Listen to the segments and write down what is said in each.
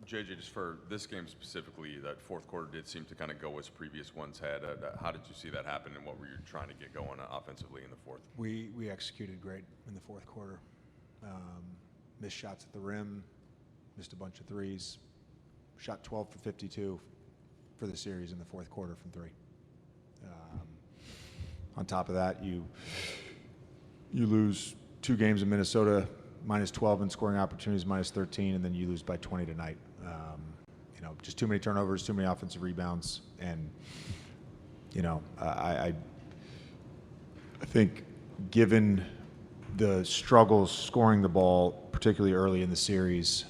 JJ, just for this game specifically, that fourth quarter did seem to kind of go as previous ones had. How did you see that happen, and what were you trying to get going offensively in the fourth? We executed great in the fourth quarter. Missed shots at the rim, missed a bunch of threes, shot 12 for 52 for the series in the fourth quarter from three. On top of that, you lose 2 games in Minnesota, minus 12 in scoring opportunities, minus 13, and then you lose by 20 tonight. Just too many turnovers, too many offensive rebounds, and I think given the struggles scoring the ball, particularly early in the series,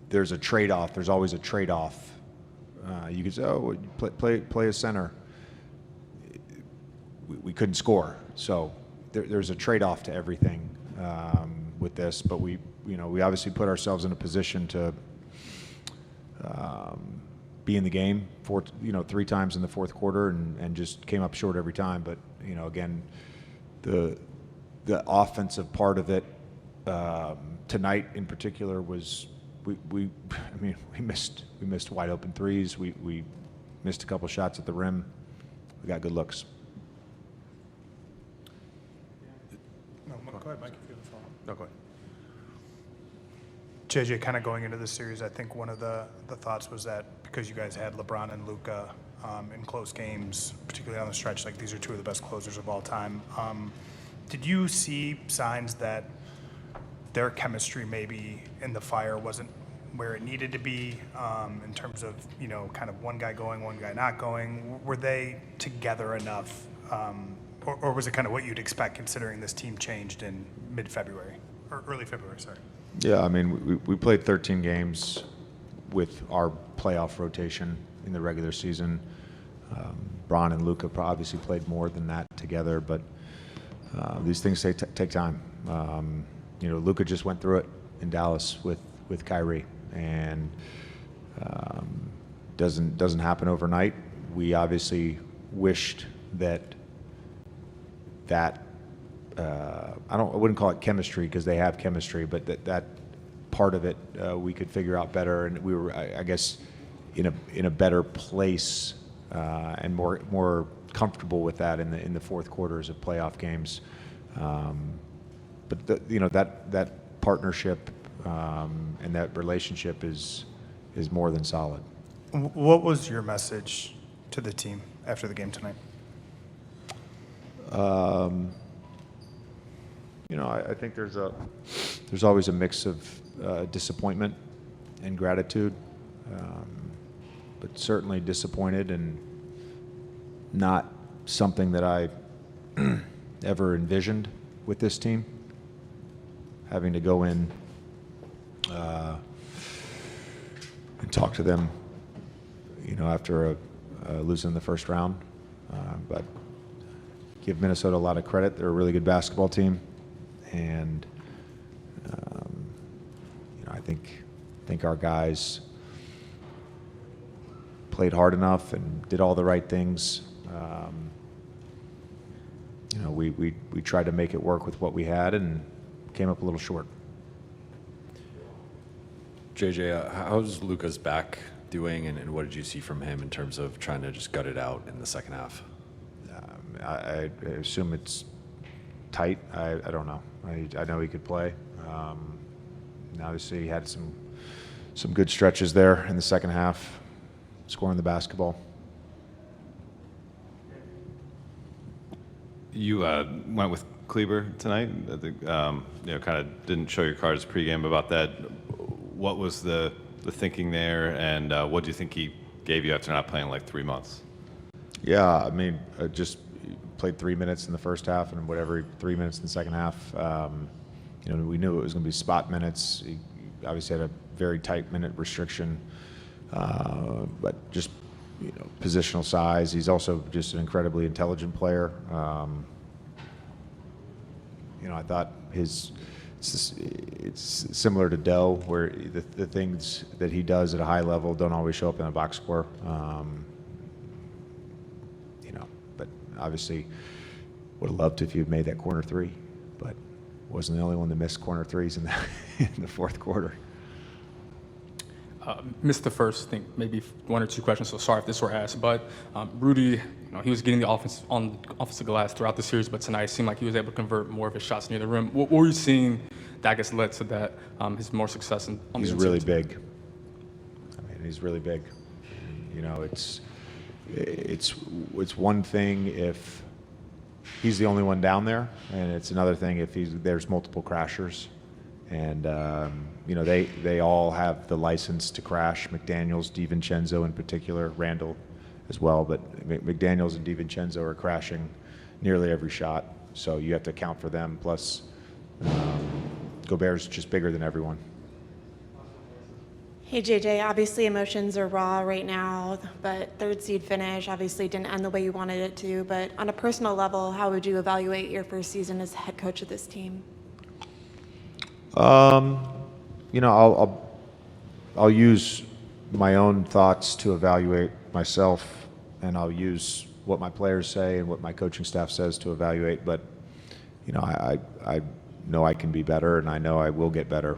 there's a trade-off. There's always a trade-off. You could say, "Oh, play a center." We couldn't score, so there's a trade-off to everything with this. But we obviously put ourselves in a position to be in the game 3 times in the fourth quarter, and just came up short every time. But again, the offensive part of it tonight in particular was we missed wide open threes. We missed a couple shots at the rim. We got good looks. Go ahead, Mike, if you have a follow-up. No, go ahead. JJ, kind of going into the series, I think one of the thoughts was that because you guys had LeBron and Luka in close games, particularly on the stretch, like these are 2 of the best closers of all time. Did you see signs that their chemistry maybe in the Fire wasn't where it needed to be in terms of, kind of one guy going, one guy not going? Were they together enough? Or was it kind of what you'd expect considering this team changed in mid-February, or early February, sorry? Yeah, I mean, we played 13 games with our playoff rotation in the regular season. Bron and Luka obviously played more than that together, but these things take time. Luka just went through it in Dallas with Kyrie, and doesn't happen overnight. We obviously wished that I wouldn't call it chemistry because they have chemistry, but that part of it we could figure out better, and we were, I guess, in a better place and more comfortable with that in the fourth quarters of playoff games. But that partnership and that relationship is more than solid. What was your message to the team after the game tonight? I think there's always a mix of disappointment and gratitude, but certainly disappointed, and not something that I ever envisioned with this team. Having to go in and talk to them, after losing the first round, but give Minnesota a lot of credit. They're a really good basketball team, and I think our guys played hard enough and did all the right things. We tried to make it work with what we had and came up a little short. JJ, how's Luka's back doing, and what did you see from him in terms of trying to just gut it out in the second half? I assume it's tight. I don't know. I know he could play. Obviously, he had some good stretches there in the second half, scoring the basketball. You went with Kleber tonight. I think kind of didn't show your cards pregame about that. What was the thinking there, and what do you think he gave you after not playing like 3 months? Yeah, I mean, just played 3 minutes in the first half and whatever 3 minutes in the second half. We knew it was going to be spot minutes. He obviously had a very tight minute restriction, but just positional size. He's also just an incredibly intelligent player. I thought it's similar to Doe, where the things that he does at a high level don't always show up in a box score. But obviously would have loved if you had made that corner three. But wasn't the only one to miss corner threes in the fourth quarter. Missed the first, I think, maybe 1 or 2 questions, so sorry if this were asked. But Rudy, he was getting the offense on the offensive glass throughout the series, but tonight it seemed like he was able to convert more of his shots near the rim. What were you seeing that I guess led to that, his more success on the He's inside really team? big. I mean, he's really big. You know, it's one thing if he's the only one down there, and it's another thing if there's multiple crashers. And, you know, they all have the license to crash. McDaniels, DiVincenzo in particular, Randall as well. But McDaniels and DiVincenzo are crashing nearly every shot. So you have to account for them. Plus, Gobert's just bigger than everyone. Hey, JJ, obviously emotions are raw right now, but third seed finish obviously didn't end the way you wanted it to. But on a personal level, how would you evaluate your first season as head coach of this team? You know, I'll use my own thoughts to evaluate myself, and I'll use what my players say and what my coaching staff says to evaluate. But you know, I know I can be better, and I know I will get better.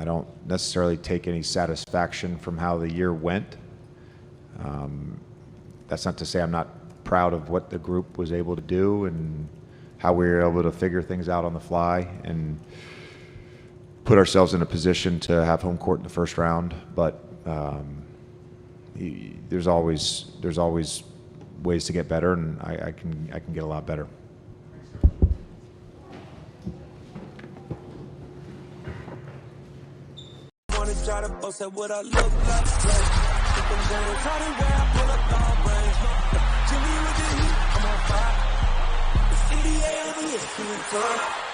I don't necessarily take any satisfaction from how the year went. That's not to say I'm not proud of what the group was able to do and how we were able to figure things out on the fly and put ourselves in a position to have home court in the first round. But there's always ways to get better, and I can get a lot better. Try to boast at what I look like. Think I'm gonna try to wear I pull up all brains. Jimmy with the heat, I'm on fire. It's NBA over here, feeling fun.